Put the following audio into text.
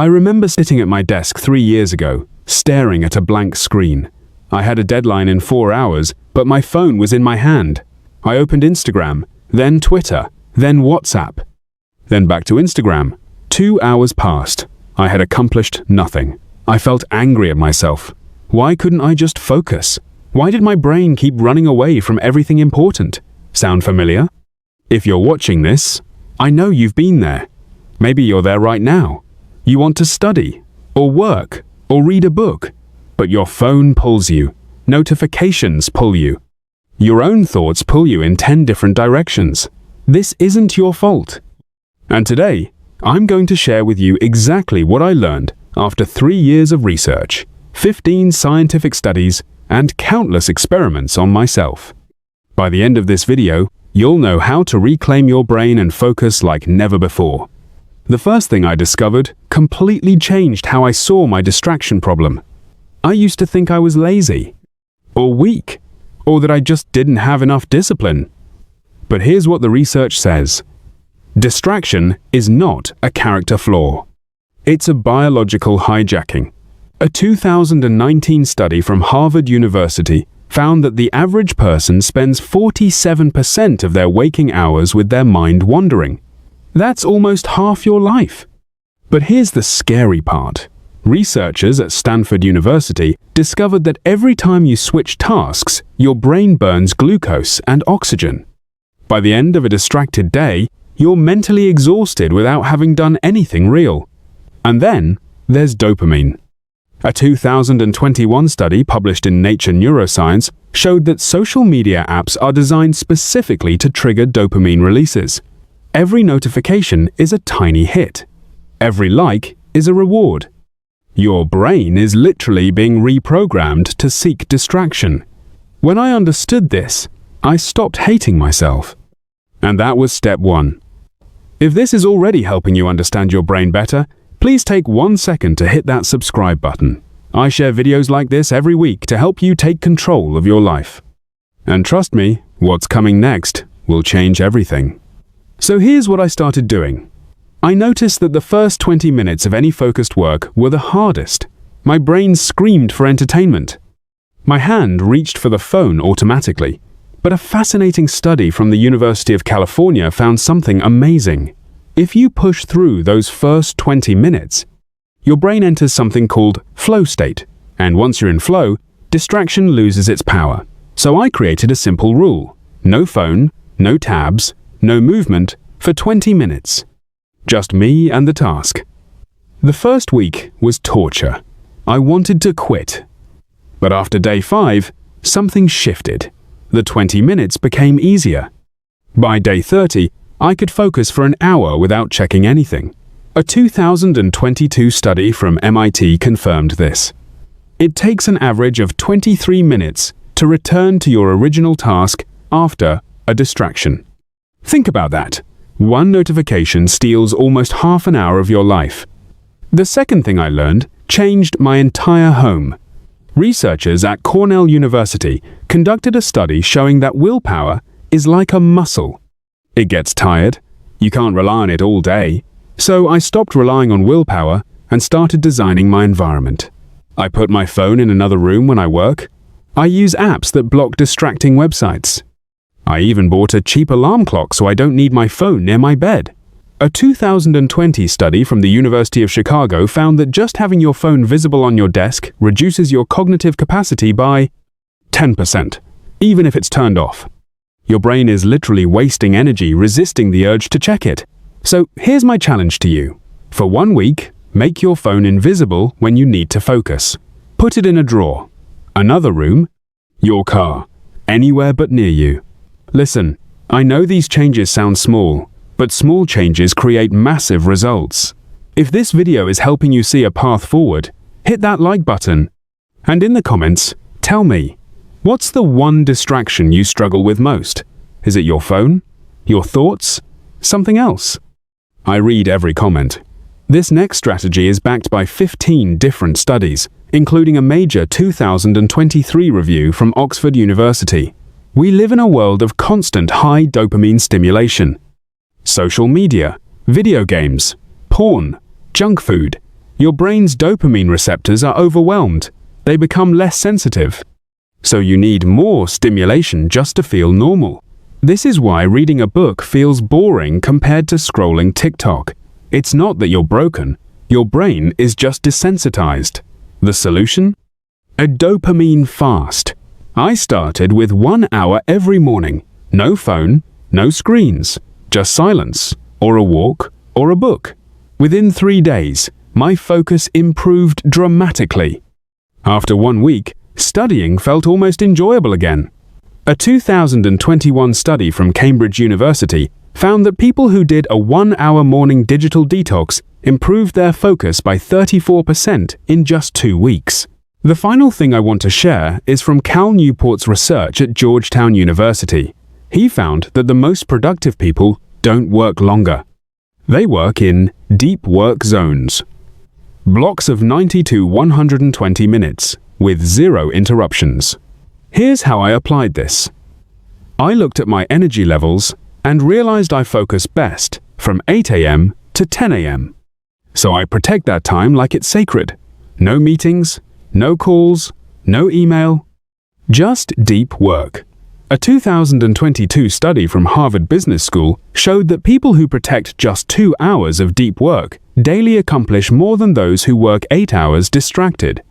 I remember sitting at my desk 3 years ago, staring at a blank screen. I had a deadline in 4 hours, but my phone was in my hand. I opened Instagram, then Twitter, then WhatsApp. Then back to Instagram. 2 hours passed. I had accomplished nothing. I felt angry at myself. Why couldn't I just focus? Why did my brain keep running away from everything important? Sound familiar? If you're watching this, I know you've been there. Maybe you're there right now. You want to study, or work, or read a book, but your phone pulls you. Notifications pull you. Your own thoughts pull you in 10 different directions. This isn't your fault. And today, I'm going to share with you exactly what I learned after 3 years of research, 15 scientific studies, and countless experiments on myself. By the end of this video, you'll know how to reclaim your brain and focus like never before. The first thing I discovered completely changed how I saw my distraction problem. I used to think I was lazy, or weak, or that I just didn't have enough discipline. But here's what the research says. Distraction is not a character flaw. It's a biological hijacking. A 2019 study from Harvard University found that the average person spends 47% of their waking hours with their mind wandering. That's almost half your life. But here's the scary part. Researchers at Stanford University discovered that every time you switch tasks, your brain burns glucose and oxygen. By the end of a distracted day, you're mentally exhausted without having done anything real. And then there's dopamine. A 2021 study published in Nature Neuroscience showed that social media apps are designed specifically to trigger dopamine releases. Every notification is a tiny hit. Every like is a reward. Your brain is literally being reprogrammed to seek distraction. When I understood this, I stopped hating myself. And that was step 1. If this is already helping you understand your brain better, please take 1 second to hit that subscribe button. I share videos like this every week to help you take control of your life. And trust me, what's coming next will change everything. So here's what I started doing. I noticed that the first 20 minutes of any focused work were the hardest. My brain screamed for entertainment. My hand reached for the phone automatically. But a fascinating study from the University of California found something amazing. If you push through those first 20 minutes, your brain enters something called flow state. And once you're in flow, distraction loses its power. So I created a simple rule. No phone, no tabs, no movement for 20 minutes. Just me and the task. The first week was torture. I wanted to quit. But after day 5, something shifted. The 20 minutes became easier. By day 30, I could focus for an hour without checking anything. A 2022 study from MIT confirmed this. It takes an average of 23 minutes to return to your original task after a distraction. Think about that. One notification steals almost half an hour of your life. The second thing I learned changed my entire home. Researchers at Cornell University conducted a study showing that willpower is like a muscle. It gets tired. You can't rely on it all day. So I stopped relying on willpower and started designing my environment. I put my phone in another room when I work. I use apps that block distracting websites. I even bought a cheap alarm clock so I don't need my phone near my bed. A 2020 study from the University of Chicago found that just having your phone visible on your desk reduces your cognitive capacity by 10%, even if it's turned off. Your brain is literally wasting energy resisting the urge to check it. So here's my challenge to you. For 1 week, make your phone invisible when you need to focus. Put it in a drawer, another room, your car, anywhere but near you. Listen, I know these changes sound small, but small changes create massive results. If this video is helping you see a path forward, hit that like button. And in the comments, tell me, what's the one distraction you struggle with most? Is it your phone? Your thoughts? Something else? I read every comment. This next strategy is backed by 15 different studies, including a major 2023 review from Oxford University. We live in a world of constant high dopamine stimulation. Social media, video games, porn, junk food. your brain's dopamine receptors are overwhelmed. They become less sensitive. So you need more stimulation just to feel normal. This is why reading a book feels boring compared to scrolling TikTok. It's not that you're broken. Your brain is just desensitized. The solution? A dopamine fast. I started with 1 hour every morning. No phone, no screens, just silence, or a walk, or a book. Within 3 days, my focus improved dramatically. After 1 week, studying felt almost enjoyable again. A 2021 study from Cambridge University found that people who did a 1-hour morning digital detox improved their focus by 34% in just 2 weeks. The final thing I want to share is from Cal Newport's research at Georgetown University. He found that the most productive people don't work longer. They work in deep work zones. Blocks of 90 to 120 minutes, with 0 interruptions. Here's how I applied this. I looked at my energy levels and realized I focus best from 8 a.m. to 10 a.m. So I protect that time like it's sacred. No meetings, no calls, no email, just deep work. A 2022 study from Harvard Business School showed that people who protect just 2 hours of deep work daily accomplish more than those who work 8 hours distracted.